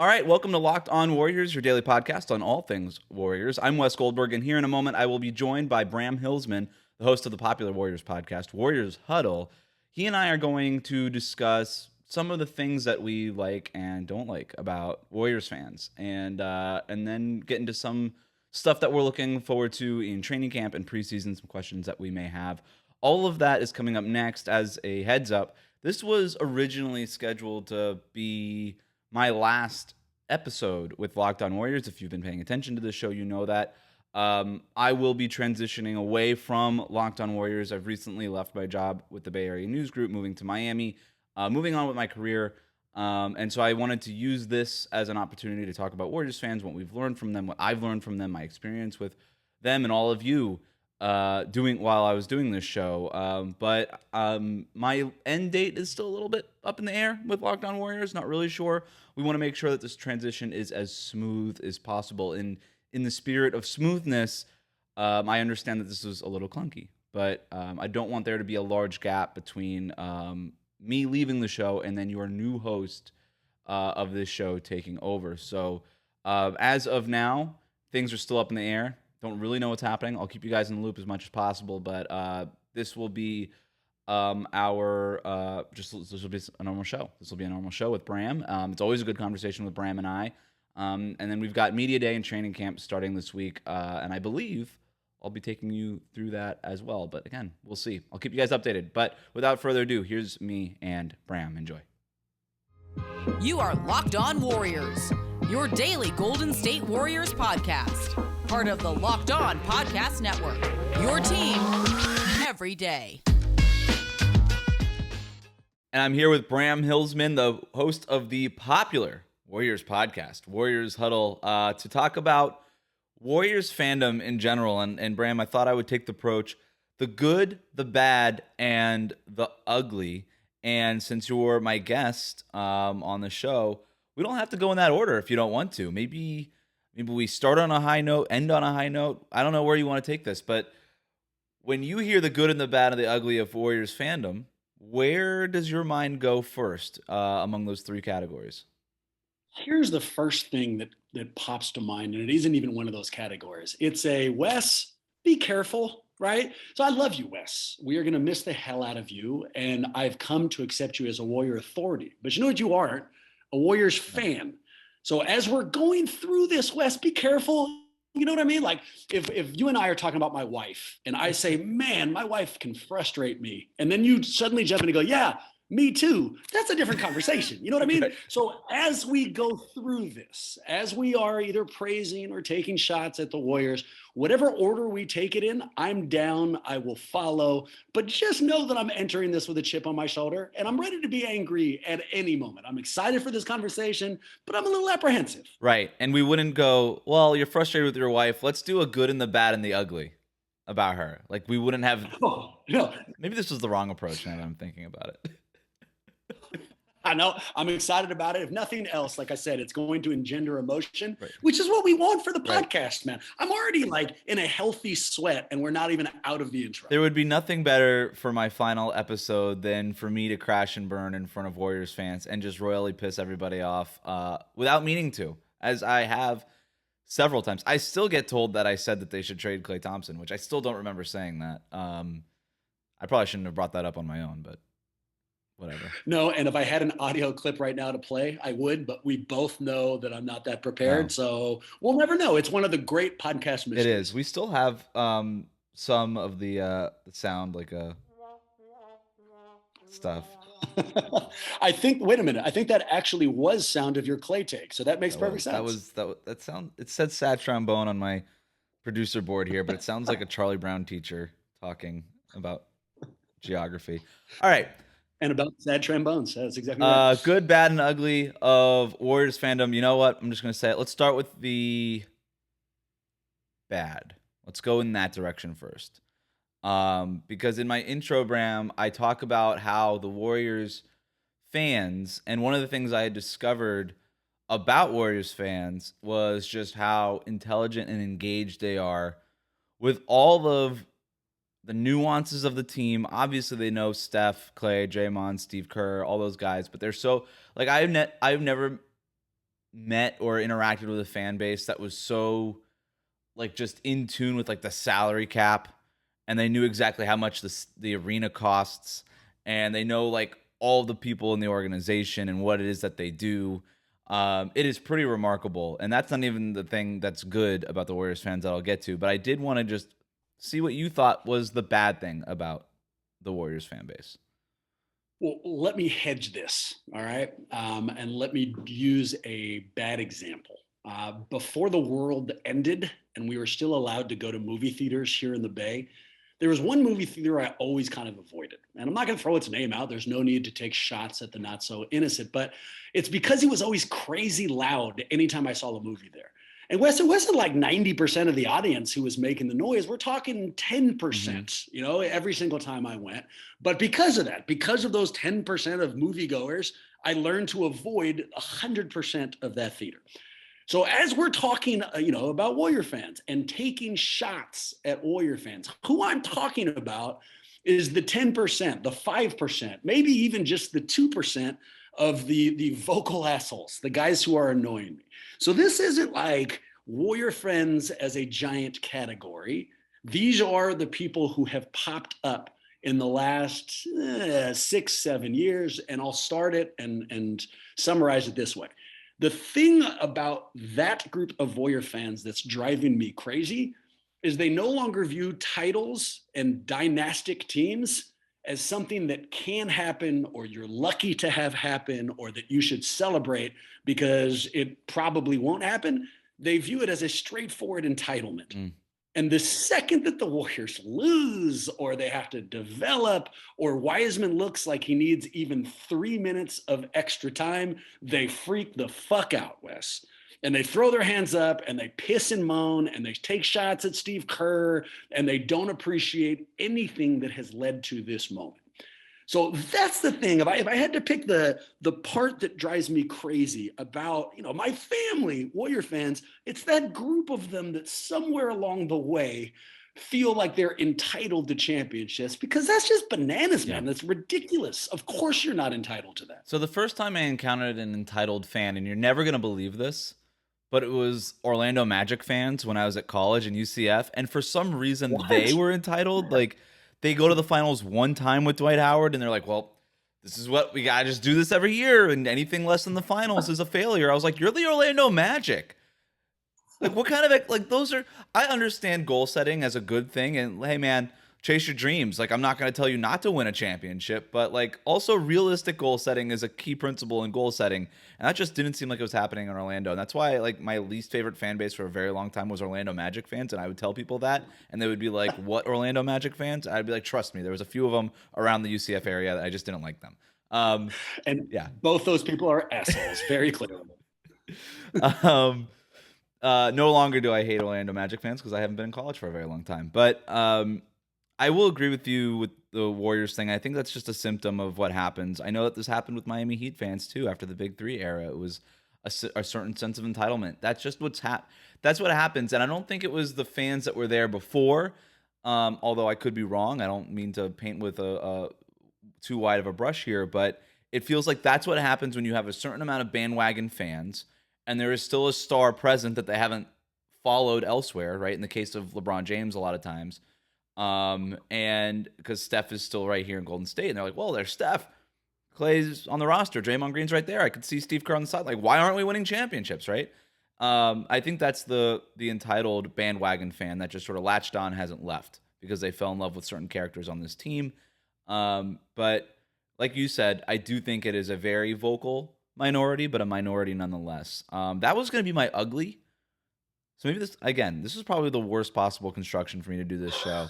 All right, welcome to Locked On Warriors, your daily podcast on all things Warriors. I'm Wes Goldberg, and here in a moment, I will be joined by Bram Hillsman, the host of the popular Warriors podcast, Warriors Huddle. He and I are going to discuss some of the things that we like and don't like about Warriors fans, and then get into some stuff that we're looking forward to in training camp and preseason, some questions that we may have. All of that is coming up next. As a heads up, this was originally scheduled to be my last episode with Locked On Warriors. If you've been paying attention to the show, you know that. I will be transitioning away from Locked On Warriors. I've recently left my job with the Bay Area News Group, moving to Miami, moving on with my career. And so I wanted to use this as an opportunity to talk about Warriors fans, what we've learned from them, what I've learned from them, my experience with them, and all of you while I was doing this show. But my end date is still a little bit up in the air with Locked On Warriors. Not really sure. We want to make sure that this transition is as smooth as possible. In the spirit of smoothness, I understand that this was a little clunky, but I don't want there to be a large gap between me leaving the show and then your new host of this show taking over. So as of now, things are still up in the air. Don't really know what's happening. I'll keep you guys in the loop as much as possible, but this will be this will be a normal show. This will be a normal show with Bram. It's always a good conversation with Bram and I. And then we've got Media Day and training camp starting this week, and I believe I'll be taking you through that as well. But again, we'll see. I'll keep you guys updated. But without further ado, here's me and Bram. Enjoy. You are Locked On Warriors, your daily Golden State Warriors podcast. Part of the Locked On Podcast Network, your team every day. And I'm here with Bram Hillsman, the host of the popular Warriors podcast, Warriors Huddle, to talk about Warriors fandom in general. And Bram, I thought I would take the approach, the good, the bad, and the ugly. And since you're my guest on the show, we don't have to go in that order if you don't want to. Maybe we start on a high note, end on a high note. I don't know where you want to take this, but when you hear the good and the bad and the ugly of Warriors fandom, where does your mind go first among those three categories? Here's the first thing that pops to mind, and it isn't even one of those categories. It's a, Wes, be careful, right? So I love you, Wes. We are going to miss the hell out of you, and I've come to accept you as a Warrior authority. But you know what you aren't? A Warriors fan. So as we're going through this, Wes, be careful. You know what I mean? Like if you and I are talking about my wife and I say, man, my wife can frustrate me. And then you suddenly jump in and go, yeah, me too. That's a different conversation. You know what I mean? So as we go through this, as we are either praising or taking shots at the Warriors, whatever order we take it in, I'm down. I will follow. But just know that I'm entering this with a chip on my shoulder, and I'm ready to be angry at any moment. I'm excited for this conversation, but I'm a little apprehensive. Right. And we wouldn't go, well, you're frustrated with your wife. Let's do a good and the bad and the ugly about her. Like we wouldn't have. Oh, no. Maybe this was the wrong approach now that I'm thinking about it. I know. I'm excited about it. If nothing else, like I said, it's going to engender emotion, which is what we want for the podcast, man. I'm already like in a healthy sweat and we're not even out of the intro. There would be nothing better for my final episode than for me to crash and burn in front of Warriors fans and just royally piss everybody off without meaning to, as I have several times. I still get told that I said that they should trade Klay Thompson, which I still don't remember saying that. I probably shouldn't have brought that up on my own, but whatever. No, and if I had an audio clip right now to play, I would, but we both know that I'm not that prepared, No. So we'll never know. It's one of the great podcast mysteries. It is. We still have some of the sound, like stuff. I think, wait a minute, I think that actually was sound of your Klay take, so that makes perfect sense. That sound. It said sad trombone on my producer board here, but it sounds like a Charlie Brown teacher talking about geography. All right. And about sad trombones. That's exactly right. Good, bad, and ugly of Warriors fandom. You know what? I'm just going to say it. Let's start with the bad. Let's go in that direction first. Because in my intro, Bram, I talk about how the Warriors fans, and one of the things I had discovered about Warriors fans was just how intelligent and engaged they are with all of the nuances of the team. Obviously, they know Steph, Klay, Draymond, Steve Kerr, all those guys, but they're so like I've never met or interacted with a fan base that was so like just in tune with like the salary cap, and they knew exactly how much the arena costs, and they know like all the people in the organization and what it is that they do. It is pretty remarkable, and that's not even the thing that's good about the Warriors fans that I'll get to. But I did want to just see what you thought was the bad thing about the Warriors fan base. Well, let me hedge this, all right? And let me use a bad example. Before the world ended and we were still allowed to go to movie theaters here in the Bay, there was one movie theater I always kind of avoided. And I'm not going to throw its name out. There's no need to take shots at the not so innocent, but it's because it was always crazy loud anytime I saw a movie there. And it wasn't like 90% of the audience who was making the noise. We're talking 10%, every single time I went. But because of that, because of those 10% of moviegoers, I learned to avoid 100% of that theater. So as we're talking, about Warrior fans and taking shots at Warrior fans, who I'm talking about is the 10%, the 5%, maybe even just the 2% of the vocal assholes, the guys who are annoying me. So this isn't like Warrior friends as a giant category. These are the people who have popped up in the last 6-7 years, and I'll start it and summarize it this way. The thing about that group of Warrior fans that's driving me crazy is they no longer view titles and dynastic teams as something that can happen or you're lucky to have happen or that you should celebrate because it probably won't happen. They view it as a straightforward entitlement. And the second that the Warriors lose or they have to develop or Wiseman looks like he needs even 3 minutes of extra time, they freak the fuck out, Wes. And they throw their hands up and they piss and moan and they take shots at Steve Kerr and they don't appreciate anything that has led to this moment. So that's the thing. If I had to pick the part that drives me crazy about, my family, Warrior fans, it's that group of them that somewhere along the way feel like they're entitled to championships because that's just bananas, man. That's ridiculous. Of course you're not entitled to that. So the first time I encountered an entitled fan, and you're never going to believe this, but it was Orlando Magic fans when I was at college in UCF. And for some reason, they were entitled. Like, they go to the finals one time with Dwight Howard, and they're like, well, this is what we got to just do this every year. And anything less than the finals is a failure. I was like, you're the Orlando Magic. Like, what kind of, like, those are, I understand goal setting as a good thing. And hey, man, chase your dreams. Like, I'm not going to tell you not to win a championship, but like also realistic goal setting is a key principle in goal setting. And that just didn't seem like it was happening in Orlando. And that's why like my least favorite fan base for a very long time was Orlando Magic fans. And I would tell people that and they would be like, what Orlando Magic fans? I'd be like, trust me, there was a few of them around the UCF area that I just didn't like them. Both those people are assholes, very clearly. No longer do I hate Orlando Magic fans because I haven't been in college for a very long time. But I will agree with you with the Warriors thing. I think that's just a symptom of what happens. I know that this happened with Miami Heat fans too after the Big Three era. It was a certain sense of entitlement. That's just that's what happens. And I don't think it was the fans that were there before. Although I could be wrong. I don't mean to paint with a too wide of a brush here, but it feels like that's what happens when you have a certain amount of bandwagon fans and there is still a star present that they haven't followed elsewhere, right? In the case of LeBron James, a lot of times. And because Steph is still right here in Golden State, and they're like, well, there's Steph. Clay's on the roster. Draymond Green's right there. I could see Steve Kerr on the side. Like, why aren't we winning championships, right? I think that's the entitled bandwagon fan that just sort of latched on, hasn't left because they fell in love with certain characters on this team. But like you said, I do think it is a very vocal minority, but a minority nonetheless. That was going to be my ugly. So maybe this is probably the worst possible construction for me to do this show.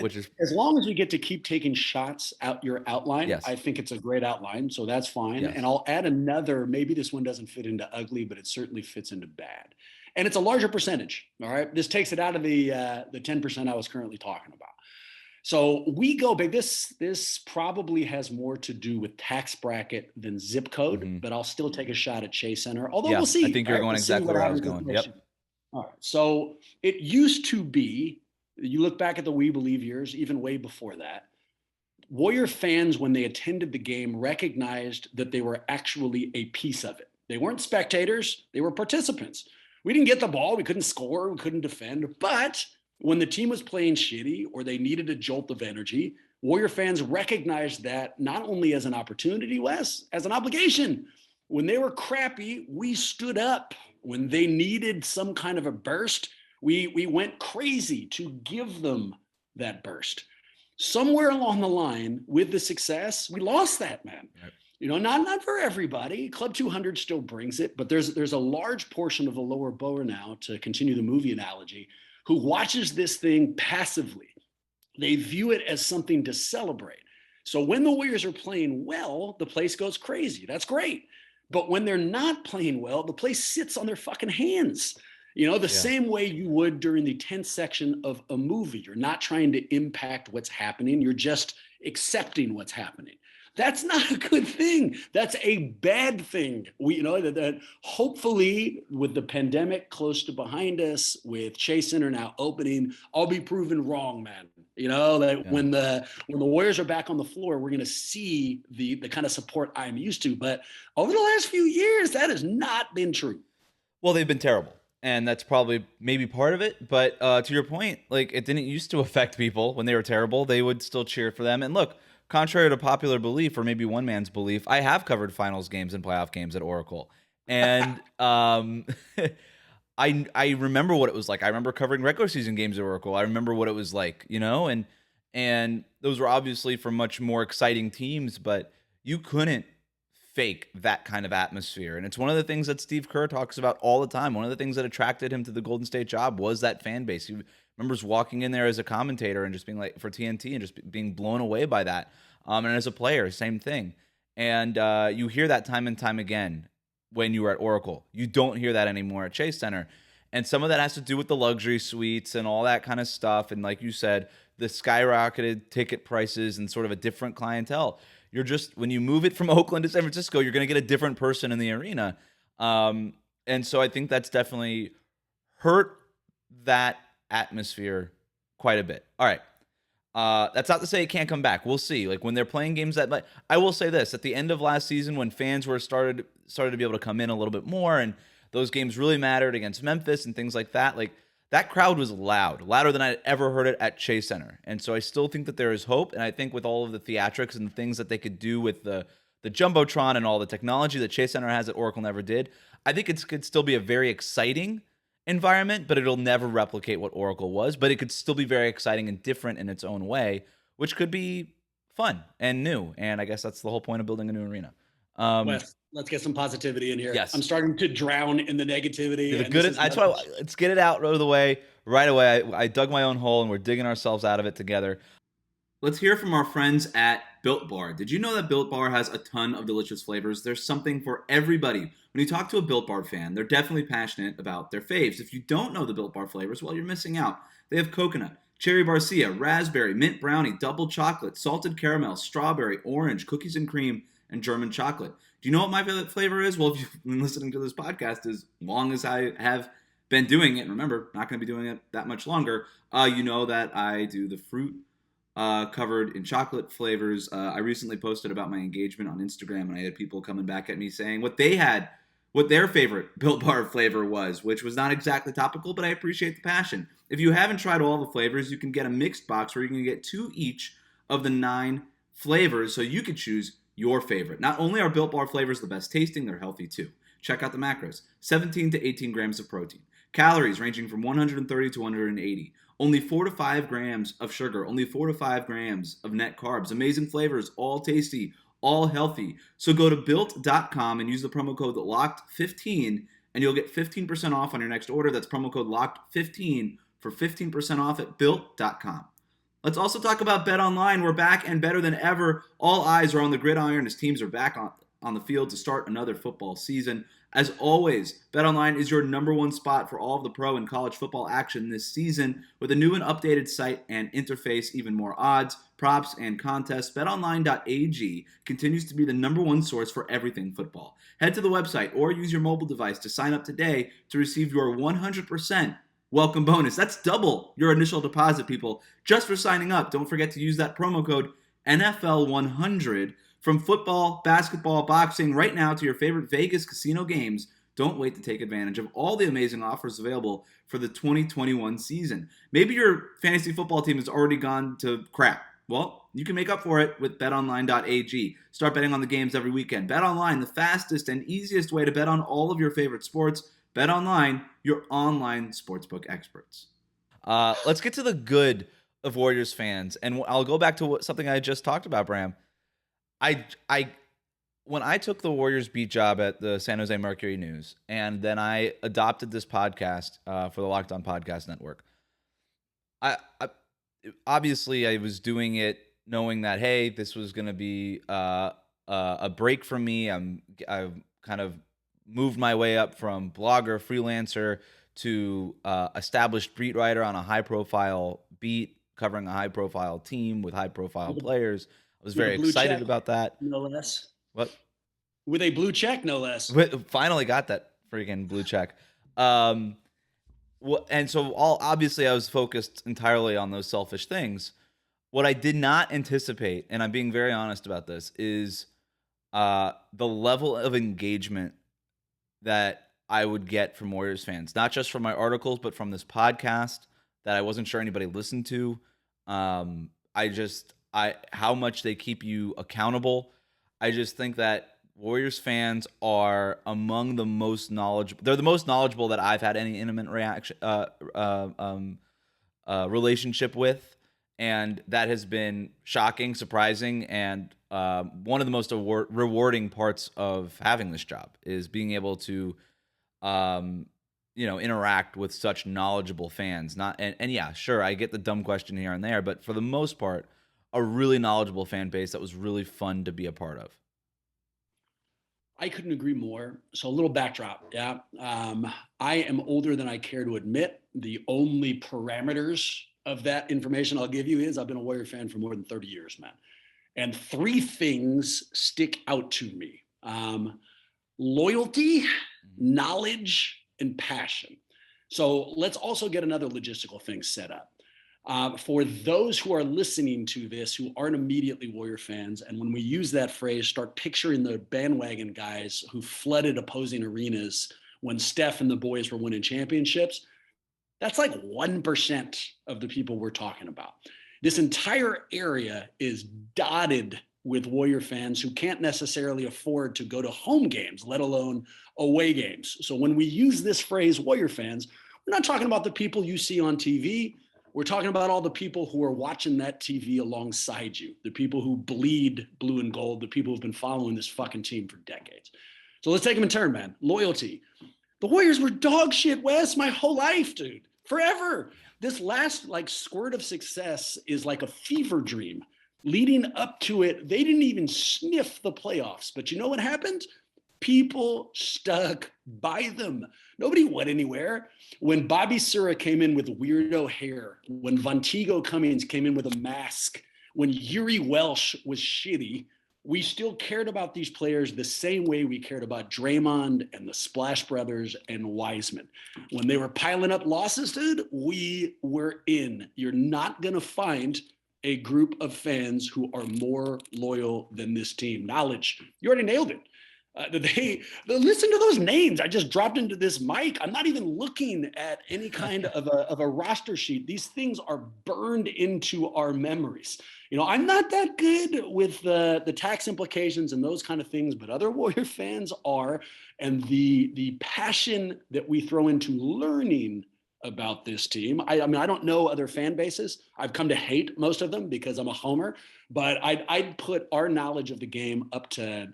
Which is, as long as you get to keep taking shots out your outline, yes. I think it's a great outline, so that's fine. Yes. And I'll add another, maybe this one doesn't fit into ugly, but it certainly fits into bad. And it's a larger percentage, all right? This takes it out of the 10% I was currently talking about. So we go big. This probably has more to do with tax bracket than zip code, but I'll still take a shot at Chase Center, although we'll see. I think you're going exactly where I was going. Yep. All right. So it used to be, you look back at the We Believe years, even way before that, Warrior fans, when they attended the game, recognized that they were actually a piece of it. They weren't spectators, they were participants. We didn't get the ball, we couldn't score, we couldn't defend. But when the team was playing shitty or they needed a jolt of energy, Warrior fans recognized that not only as an opportunity, Wes, as an obligation. When they were crappy, we stood up. When they needed some kind of a burst, we went crazy to give them that burst. Somewhere along the line with the success, we lost that, man. Right. Not for everybody. Club 200 still brings it, but there's a large portion of the lower bower now, to continue the movie analogy, who watches this thing passively. They view it as something to celebrate. So when the Warriors are playing well, the place goes crazy. That's great. But when they're not playing well, the place sits on their fucking hands. Same way you would during the tense section of a movie. You're not trying to impact what's happening. You're just accepting what's happening. That's not a good thing. That's a bad thing. That hopefully with the pandemic close to behind us, with Chase Center now opening, I'll be proven wrong, man. When the Warriors are back on the floor, we're going to see the kind of support I'm used to. But over the last few years, that has not been true. Well, they've been terrible. And that's probably maybe part of it. But to your point, it didn't used to affect people when they were terrible. They would still cheer for them. And look, contrary to popular belief, or maybe one man's belief, I have covered finals games and playoff games at Oracle. And I remember what it was like. I remember covering regular season games at Oracle. I remember what it was like, and those were obviously for much more exciting teams, but you couldn't fake that kind of atmosphere. And it's one of the things that Steve Kerr talks about all the time. One of the things that attracted him to the Golden State job was that fan base. He remembers walking in there as a commentator and just being like, for TNT, and just being blown away by that. And as a player, same thing. And you hear that time and time again when you were at Oracle. You don't hear that anymore at Chase Center. And some of that has to do with the luxury suites and all that kind of stuff. And like you said, the skyrocketed ticket prices and sort of a different clientele. You're just, when you move it from Oakland to San Francisco, you're going to get a different person in the arena. And so I think that's definitely hurt that atmosphere quite a bit. All right. That's not to say it can't come back. We'll see. When they're playing games that, I will say this, at the end of last season, when fans were started to be able to come in a little bit more, and those games really mattered against Memphis and things like that, that crowd was louder than I'd ever heard it at Chase Center. And so I still think that there is hope. And I think with all of the theatrics and the things that they could do with the Jumbotron and all the technology that Chase Center has that Oracle never did, I think it could still be a very exciting environment, but it'll never replicate what Oracle was. But it could still be very exciting and different in its own way, which could be fun and new. And I guess that's the whole point of building a new arena. Wes, let's get some positivity in here. Yes. I'm starting to drown in the negativity. That's why let's get it out right away. I dug my own hole, and we're digging ourselves out of it together. Let's hear from our friends at Built Bar. Did you know that Built Bar has a ton of delicious flavors? There's something for everybody. When you talk to a Built Bar fan, they're definitely passionate about their faves. If you don't know the Built Bar flavors, well, you're missing out. They have coconut, cherry barcia, raspberry, mint brownie, double chocolate, salted caramel, strawberry, orange, cookies and cream, and German chocolate. Do you know what my favorite flavor is? Well, if you've been listening to this podcast as long as I have been doing it, and remember, not going to be doing it that much longer, you know that I do the fruit covered in chocolate flavors. I recently posted about my engagement on Instagram, and I had people coming back at me saying what their favorite Built Bar flavor was, which was not exactly topical, but I appreciate the passion. If you haven't tried all the flavors, you can get a mixed box where you can get 2 each of the 9 flavors, so you could choose your favorite. Not only are Built Bar flavors the best tasting, they're healthy too. Check out the macros. 17 to 18 grams of protein. Calories ranging from 130 to 180. Only 4 to 5 grams of sugar. Only 4 to 5 grams of net carbs. Amazing flavors, all tasty, all healthy. So go to Built.com and use the promo code LOCKED15 and you'll get 15% off on your next order. That's promo code LOCKED15 for 15% off at Built.com. Let's also talk about BetOnline. We're back and better than ever. All eyes are on the gridiron as teams are back on the field to start another football season. As always, BetOnline is your number one spot for all of the pro and college football action this season. With a new and updated site and interface, even more odds, props, and contests, BetOnline.ag continues to be the number one source for everything football. Head to the website or use your mobile device to sign up today to receive your 100% welcome bonus. That's double your initial deposit, people, just for signing up. Don't forget to use that promo code NFL100 From football, basketball, boxing, right now to your favorite Vegas casino games, don't wait to take advantage of all the amazing offers available for the 2021 season. Maybe your fantasy football team has already gone to crap. Well, you can make up for it with BetOnline.ag. Start betting on the games every weekend. BetOnline, the fastest and easiest way to bet on all of your favorite sports. BetOnline, your online sportsbook experts. Let's get to the good of Warriors fans, and I'll go back to something I just talked about, Bram. I when I took the Warriors beat job at the San Jose Mercury News, and then I adopted this podcast for the Locked On Podcast Network. I obviously I was doing it knowing that, hey, this was going to be a break for me. I've kind of moved my way up from blogger, freelancer to established beat writer on a high profile beat, covering a high profile team with high profile players. I was very excited about that. No less. What? With a blue check, no less. Finally got that freaking blue check. And so obviously I was focused entirely on those selfish things. What I did not anticipate, and I'm being very honest about this, is the level of engagement that I would get from Warriors fans, not just from my articles, but from this podcast that I wasn't sure anybody listened to. How much they keep you accountable. I just think that Warriors fans are among the most knowledgeable. They're the most knowledgeable that I've had any intimate relationship with, and that has been shocking, surprising, and one of the most rewarding parts of having this job is being able to, interact with such knowledgeable fans. And yeah, sure, I get the dumb question here and there, but for the most part, a really knowledgeable fan base that was really fun to be a part of. I couldn't agree more. So a little backdrop. Yeah. I am older than I care to admit. The only parameters of that information I'll give you is I've been a Warrior fan for more than 30 years, man. And three things stick out to me. Loyalty, knowledge, and passion. So let's also get another logistical thing set up. For those who are listening to this who aren't immediately Warrior fans, and when we use that phrase, start picturing the bandwagon guys who flooded opposing arenas when Steph and the boys were winning championships, that's like 1% of the people we're talking about. This entire area is dotted with Warrior fans who can't necessarily afford to go to home games, let alone away games. So when we use this phrase, Warrior fans, we're not talking about the people you see on TV. We're talking about all the people who are watching that TV alongside you, the people who bleed blue and gold, the people who've been following this fucking team for decades. So let's take them in turn, man. Loyalty. The Warriors were dog shit, Wes, my whole life, dude. Forever. This last squirt of success is like a fever dream. Leading up to it, they didn't even sniff the playoffs. But you know what happened? People stuck by them. Nobody went anywhere. When Bobby Sura came in with weirdo hair, when Vontigo Cummings came in with a mask, when Yuri Welsh was shitty, we still cared about these players the same way we cared about Draymond and the Splash Brothers and Wiseman. When they were piling up losses, dude, we were in. You're not going to find a group of fans who are more loyal than this team. Knowledge. You already nailed it. Listen to those names. I just dropped into this mic. I'm not even looking at any kind of a roster sheet. These things are burned into our memories. I'm not that good with the tax implications and those kind of things, but other Warrior fans are. And the passion that we throw into learning about this team. I mean, I don't know other fan bases. I've come to hate most of them because I'm a homer, but I'd put our knowledge of the game up to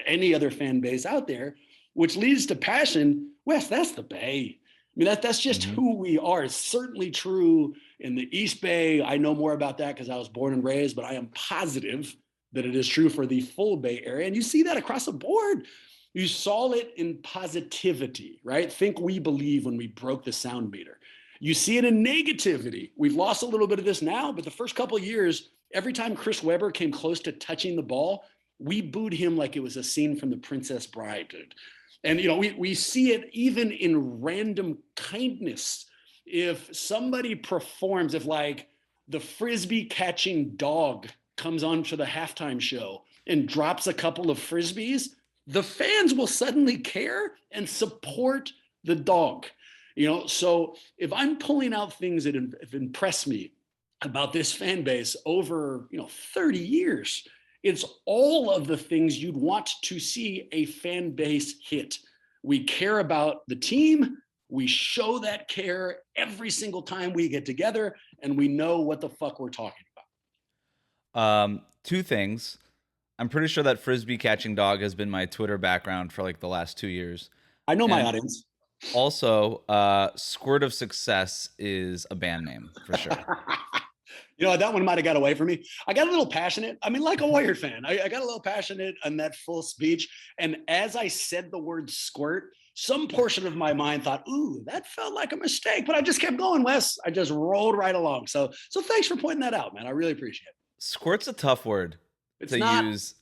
any other fan base out there, which leads to passion. Wes, that's the Bay. I mean, that's just who we are. It's certainly true in the East Bay. I know more about that because I was born and raised, but I am positive that it is true for the full Bay Area. And you see that across the board. You saw it in positivity, right? Think we believe when we broke the sound meter. You see it in negativity. We've lost a little bit of this now, but the first couple of years, every time Chris Webber came close to touching the ball, we booed him like it was a scene from The Princess Bride, dude. And, we see it even in random kindness. If somebody performs, if the Frisbee catching dog comes on to the halftime show, and drops a couple of Frisbees, the fans will suddenly care and support the dog. So if I'm pulling out things that have impressed me about this fan base over 30 years, it's all of the things you'd want to see a fan base hit. We care about the team. We show that care every single time we get together, and we know what the fuck we're talking about. Two things. I'm pretty sure that Frisbee catching dog has been my Twitter background for like the last 2 years. I know my audience. Also, Squirt of Success is a band name for sure. That one might have got away from me. I got a little passionate. I mean, like a Warrior fan, I got a little passionate on that full speech. And as I said the word squirt, some portion of my mind thought, ooh, that felt like a mistake. But I just kept going, Wes. I just rolled right along. So thanks for pointing that out, man. I really appreciate it. Squirt's a tough word to use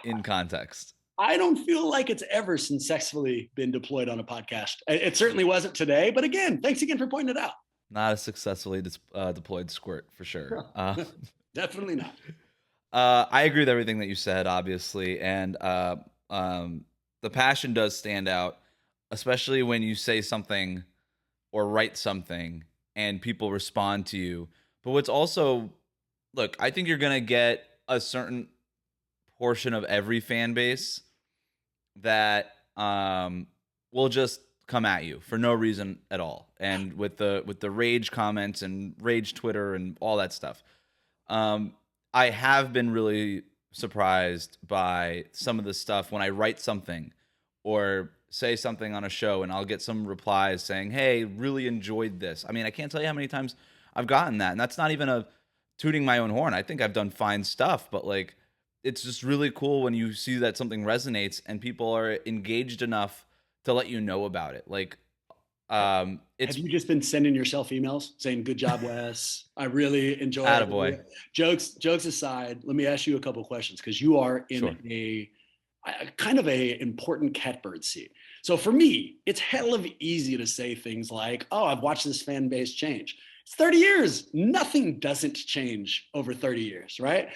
in context. I don't feel like it's ever successfully been deployed on a podcast. It certainly wasn't today. But again, thanks again for pointing it out. Not a successfully deployed squirt for sure. Definitely not. I agree with everything that you said, obviously. And the passion does stand out, especially when you say something or write something and people respond to you. But what's also, look, I think you're going to get a certain portion of every fan base that will just come at you for no reason at all. And with the rage comments and rage Twitter and all that stuff, I have been really surprised by some of the stuff when I write something or say something on a show and I'll get some replies saying, hey, really enjoyed this. I mean, I can't tell you how many times I've gotten that. And that's not even a tooting my own horn. I think I've done fine stuff, but like, it's just really cool when you see that something resonates and people are engaged enough to let you know about it. Like, have you just been sending yourself emails saying, good job, Wes? I really enjoyed it. Jokes aside, let me ask you a couple of questions because you are in a kind of a important catbird seat. So for me, it's hell of easy to say things like, oh, I've watched this fan base change. It's 30 years. Nothing doesn't change over 30 years, right?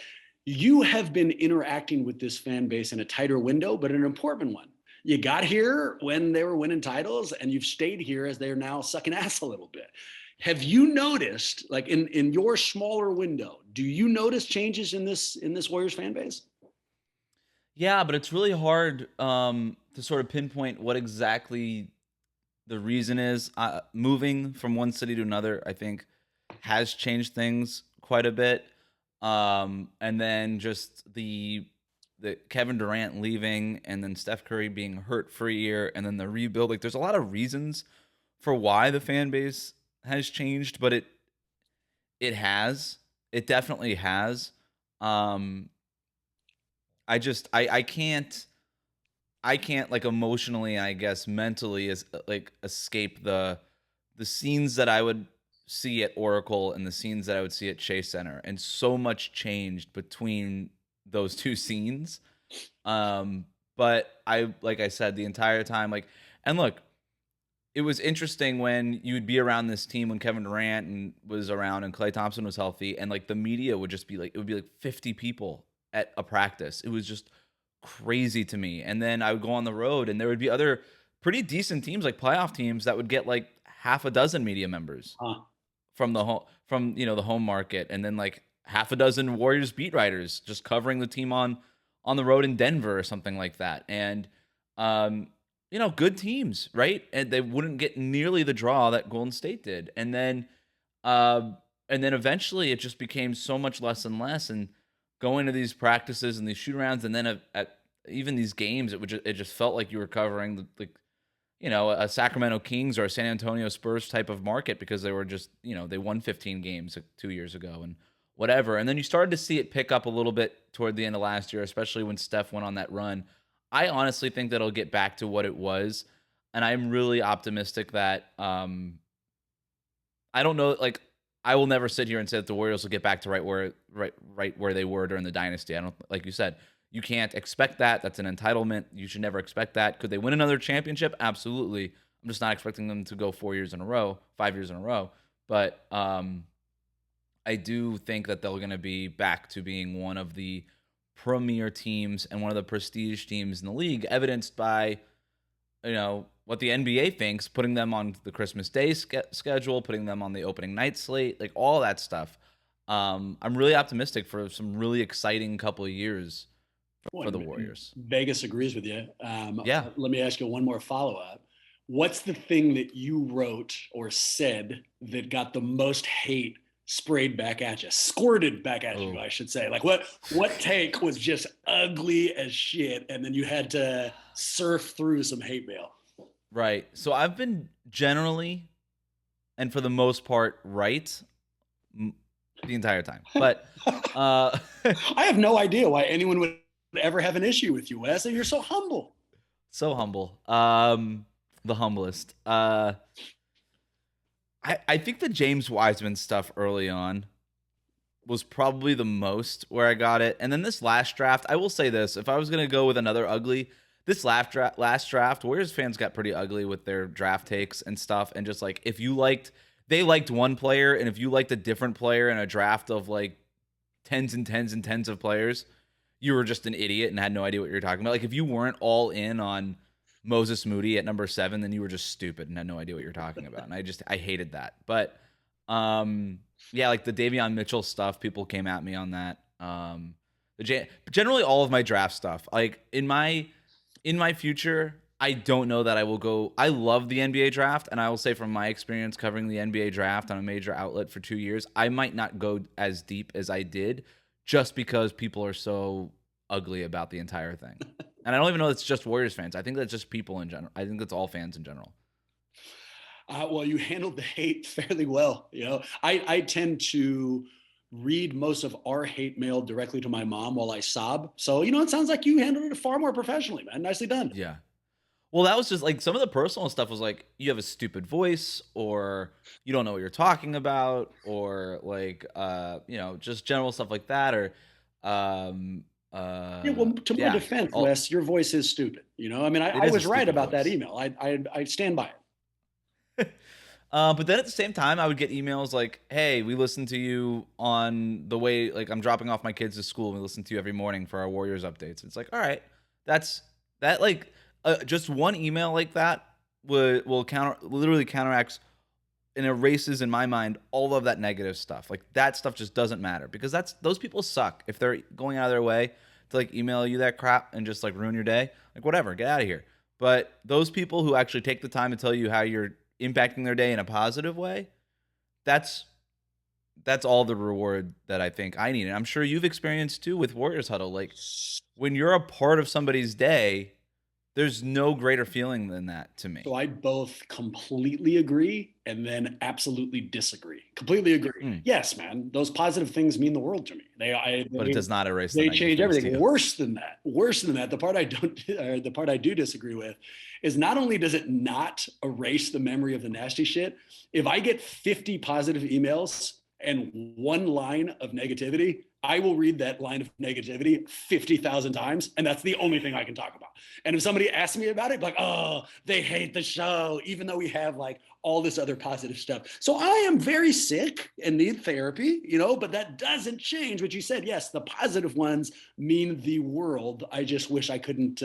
You have been interacting with this fan base in a tighter window, but an important one. You got here when they were winning titles and you've stayed here as they're now sucking ass a little bit. Have you noticed, like in your smaller window, do you notice changes in this Warriors fan base? Yeah, but it's really hard to sort of pinpoint what exactly the reason is. Moving from one city to another, I think, has changed things quite a bit. And then just the Kevin Durant leaving and then Steph Curry being hurt for a year and then the rebuild. Like, there's a lot of reasons for why the fan base has changed, but it definitely has. I can't like emotionally, I guess mentally escape the scenes that I would see at Oracle and the scenes that I would see at Chase Center, and so much changed between those two scenes. But like I said, the entire time, and look, it was interesting when you'd be around this team when Kevin Durant was around and Klay Thompson was healthy, and like the media would just be like, it would be like 50 people at a practice. It was just crazy to me. And then I would go on the road and there would be other pretty decent teams, like playoff teams, that would get like half a dozen media members from the home market. And then like half a dozen Warriors beat writers just covering the team on the road in Denver or something like that. And, good teams, right? And they wouldn't get nearly the draw that Golden State did. And then eventually it just became so much less and less. And going to these practices and these shoot arounds, and then at even these games, it just felt like you were covering a Sacramento Kings or a San Antonio Spurs type of market, because they were just, they won 15 games 2 years ago and whatever. And then you started to see it pick up a little bit toward the end of last year, especially when Steph went on that run. I honestly think that it'll get back to what it was, and I'm really optimistic that I don't know, like, I will never sit here and say that the Warriors will get back to right where they were during the dynasty. I don't, like you said, you can't expect that. That's an entitlement. You should never expect that. Could they win another championship? Absolutely. I'm just not expecting them to go 5 years in a row. But I do think that they're going to be back to being one of the premier teams and one of the prestige teams in the league, evidenced by, what the NBA thinks, putting them on the Christmas Day schedule, putting them on the opening night slate, like all that stuff. I'm really optimistic for some really exciting couple of years for the Warriors. Vegas agrees with you. Yeah. Let me ask you one more follow-up. What's the thing that you wrote or said that got the most hate sprayed back at you, squirted back at you, I should say? Like what take was just ugly as shit, and then you had to surf through some hate mail? Right. So I've been generally, and for the most part, right the entire time. But I have no idea why anyone would ever have an issue with you, Wes. You're so humble. So humble. The humblest. I think the James Wiseman stuff early on was probably the most where I got it. And then this last draft, I will say this. If I was going to go with another ugly, this last draft, Warriors fans got pretty ugly with their draft takes and stuff. And just like, they liked one player, and if you liked a different player in a draft of like tens and tens and tens of players, you were just an idiot and had no idea what you were talking about. Like if you weren't all in on Moses Moody at number 7, then you were just stupid and had no idea what you're talking about. And I hated that. But yeah, like the Davion Mitchell stuff, people came at me on that. Generally all of my draft stuff, like in my future, I don't know that I will go. I love the NBA draft, and I will say from my experience covering the NBA draft on a major outlet for 2 years, I might not go as deep as I did just because people are so ugly about the entire thing. And I don't even know it's just Warriors fans. I think that's just people in general. I think that's all fans in general. Well, you handled the hate fairly well. I tend to read most of our hate mail directly to my mom while I sob. So, it sounds like you handled it far more professionally, man. Nicely done. Yeah. Well, that was just like some of the personal stuff was like, you have a stupid voice, or you don't know what you're talking about, or like, just general stuff like that. Or, to my defense, Wes, your voice is stupid. I was right about that email. I stand by it. But then at the same time, I would get emails like, hey, we listen to you on the way, like I'm dropping off my kids to school, and we listen to you every morning for our Warriors updates. It's like, all right, just one email like that will literally counteracts and erases in my mind all of that negative stuff. Like that stuff just doesn't matter, because those people suck. If they're going out of their way to like email you that crap and just like ruin your day, like whatever, get out of here. But those people who actually take the time to tell you how you're impacting their day in a positive way, that's all the reward that I think I need. And I'm sure you've experienced too with Warriors Huddle. Like when you're a part of somebody's day, there's no greater feeling than that to me. So I both completely agree and then absolutely disagree. Completely agree. Yes, man, those positive things mean the world to me. But it does not erase. They change everything. Worse than that, the part I do disagree with is not only does it not erase the memory of the nasty shit. If I get 50 positive emails and one line of negativity, I will read that line of negativity 50,000 times, and that's the only thing I can talk about. And if somebody asks me about it, like, oh, they hate the show, even though we have like all this other positive stuff. So I am very sick and need therapy, but that doesn't change what you said. Yes, the positive ones mean the world. I just wish I couldn't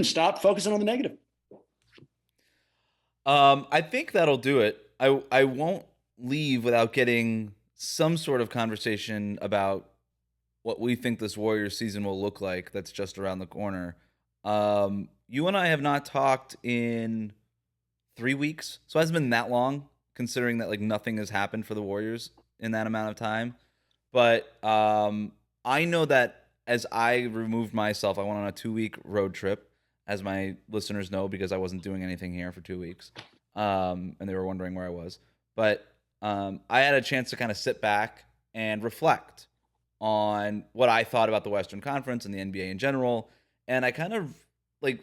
stop focusing on the negative. I think that'll do it. I won't leave without getting some sort of conversation about what we think this Warriors season will look like. That's just around the corner. You and I have not talked in 3 weeks, so it hasn't been that long, considering that like nothing has happened for the Warriors in that amount of time. But I know that as I removed myself, I went on a 2-week road trip, as my listeners know, because I wasn't doing anything here for 2 weeks, and they were wondering where I was. But I had a chance to kind of sit back and reflect on what I thought about the Western Conference and the NBA in general. And I kind of like,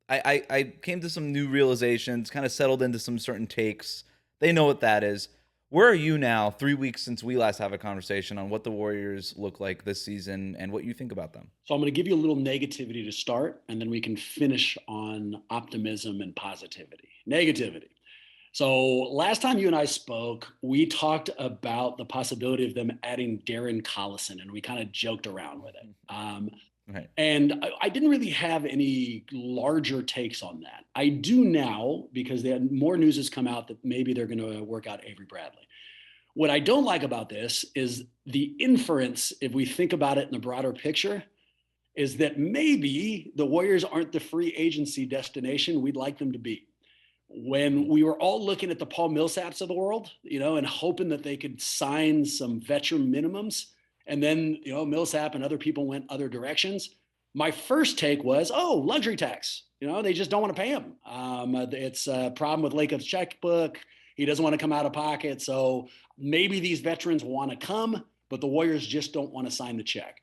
I came to some new realizations, kind of settled into some certain takes. They know what that is. Where are you now, 3 weeks since we last have a conversation on what the Warriors look like this season and what you think about them? So I'm going to give you a little negativity to start, and then we can finish on optimism and positivity. Negativity. So last time you and I spoke, we talked about the possibility of them adding Darren Collison, and we kind of joked around with it. Right. And I didn't really have any larger takes on that. I do now because they had more news has come out that maybe they're going to work out Avery Bradley. What I don't like about this is the inference, if we think about it in the broader picture, is that maybe the Warriors aren't the free agency destination we'd like them to be. When we were all looking at the Paul Millsaps of the world, and hoping that they could sign some veteran minimums, and then, Millsap and other people went other directions. My first take was, luxury tax. They just don't want to pay him. It's a problem with Lacob's checkbook. He doesn't want to come out of pocket. So maybe these veterans want to come, but the Warriors just don't want to sign the check.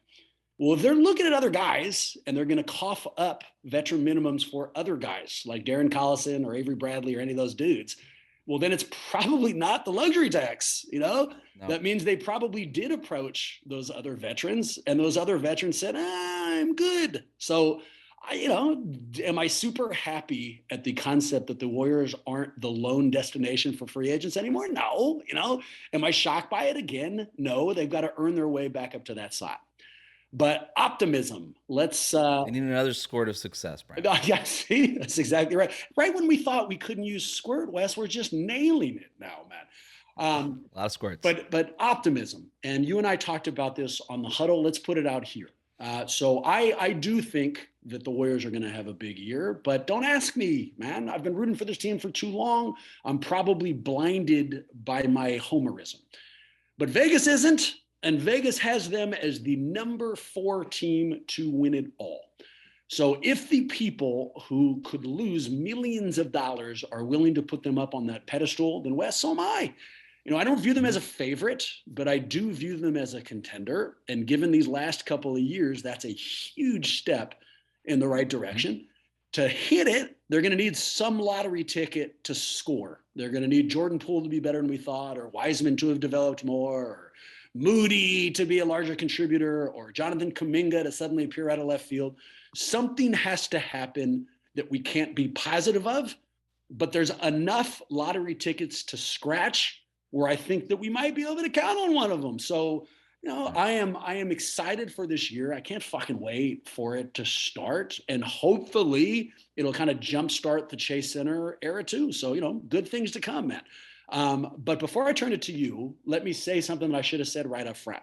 Well, if they're looking at other guys and they're going to cough up veteran minimums for other guys like Darren Collison or Avery Bradley or any of those dudes, well, then it's probably not the luxury tax. No. That means they probably did approach those other veterans, and those other veterans said, I'm good. So, am I super happy at the concept that the Warriors aren't the lone destination for free agents anymore? No. Am I shocked by it again? No, they've got to earn their way back up to that spot. But optimism, let's... They need another squirt of success, Brian. Yeah, see, that's exactly right. Right when we thought we couldn't use squirt, Wes, we're just nailing it now, man. A lot of squirts. But optimism. And you and I talked about this on the huddle. Let's put it out here. So I do think that the Warriors are going to have a big year, but don't ask me, man. I've been rooting for this team for too long. I'm probably blinded by my homerism. But Vegas isn't. And Vegas has them as the number 4 team to win it all. So if the people who could lose millions of dollars are willing to put them up on that pedestal, then Wes, so am I. I don't view them as a favorite, but I do view them as a contender. And given these last couple of years, that's a huge step in the right direction. To hit it, they're going to need some lottery ticket to score. They're going to need Jordan Poole to be better than we thought, or Wiseman to have developed more, or Moody to be a larger contributor, or Jonathan Kuminga to suddenly appear out of left field. Something has to happen that we can't be positive of, but there's enough lottery tickets to scratch where I think that we might be able to count on one of them. So, I am excited for this year. I can't fucking wait for it to start, and hopefully it'll kind of jumpstart the Chase Center era too. So, good things to come, man. But before I turn it to you, let me say something that I should have said right up front.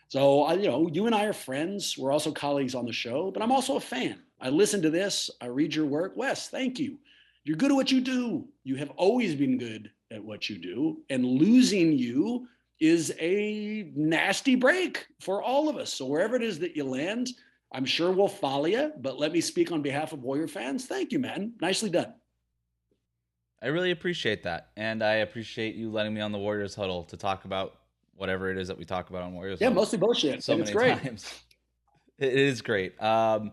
So, you and I are friends. We're also colleagues on the show, but I'm also a fan. I listen to this. I read your work. Wes, thank you. You're good at what you do. You have always been good at what you do. And losing you is a nasty break for all of us. So wherever it is that you land, I'm sure we'll follow you. But let me speak on behalf of Warrior fans. Thank you, man. Nicely done. I really appreciate that. And I appreciate you letting me on the Warriors Huddle to talk about whatever it is that we talk about on Warriors Huddle. Yeah, mostly bullshit. So many times. It is great. I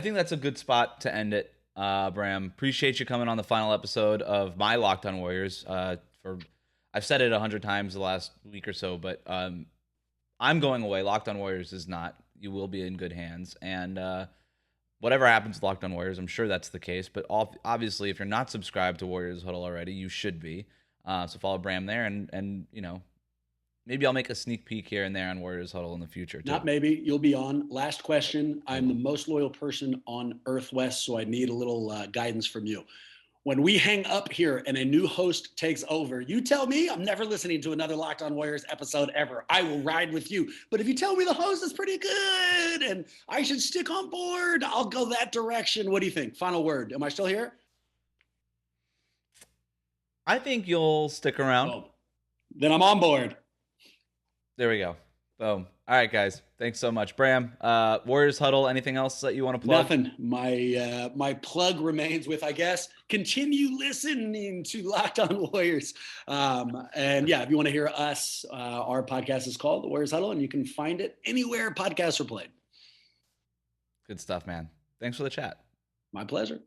think that's a good spot to end it, Bram. Appreciate you coming on the final episode of my Locked On Warriors. I've said it 100 times the last week or so, but I'm going away. Locked On Warriors is not. You will be in good hands. And whatever happens with Locked On Warriors, I'm sure that's the case. But obviously, if you're not subscribed to Warriors Huddle already, you should be. So follow Bram there, and maybe I'll make a sneak peek here and there on Warriors Huddle in the future too. Not maybe. You'll be on. Last question. I'm the most loyal person on Earth, West, so I need a little guidance from you. When we hang up here and a new host takes over, you tell me I'm never listening to another Locked On Warriors episode ever. I will ride with you. But if you tell me the host is pretty good and I should stick on board, I'll go that direction. What do you think? Final word. Am I still here? I think you'll stick around. Well, then I'm on board. There we go. Boom. All right, guys. Thanks so much. Bram, Warriors Huddle, anything else that you want to plug? Nothing. My plug remains with, I guess, continue listening to Locked On Warriors. And yeah, if you want to hear us, our podcast is called The Warriors Huddle, and you can find it anywhere podcasts are played. Good stuff, man. Thanks for the chat. My pleasure.